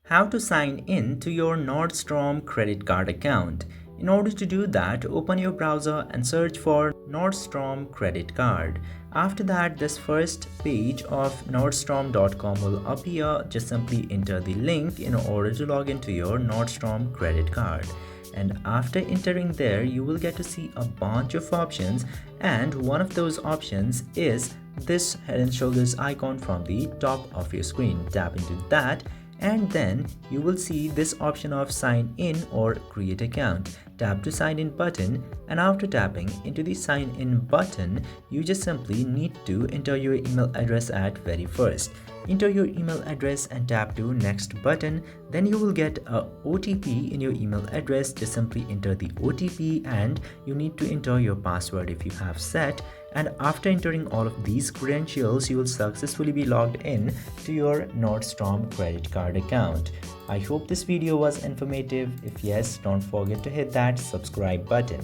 How to sign in to your Nordstrom credit card account. In order to do that, open your browser and search for Nordstrom credit card. After that, this first page of nordstrom.com will appear. Just simply enter the link in order to log into your Nordstrom credit card. And after entering there, you will get to see a bunch of options, and one of those options is this head and shoulders icon from the top of your screen. Tap into that, and then you will see this option of sign in or create account. Tap to sign in button, and after tapping into the sign in button, you just simply need to enter your email address at very first. Enter your email address and tap to next button. Then you will get a OTP in your email address. Just simply enter the OTP, and you need to enter your password if you have set. And after entering all of these credentials, you will successfully be logged in to your Nordstrom credit card account. I hope this video was informative. If yes, don't forget to hit that subscribe button.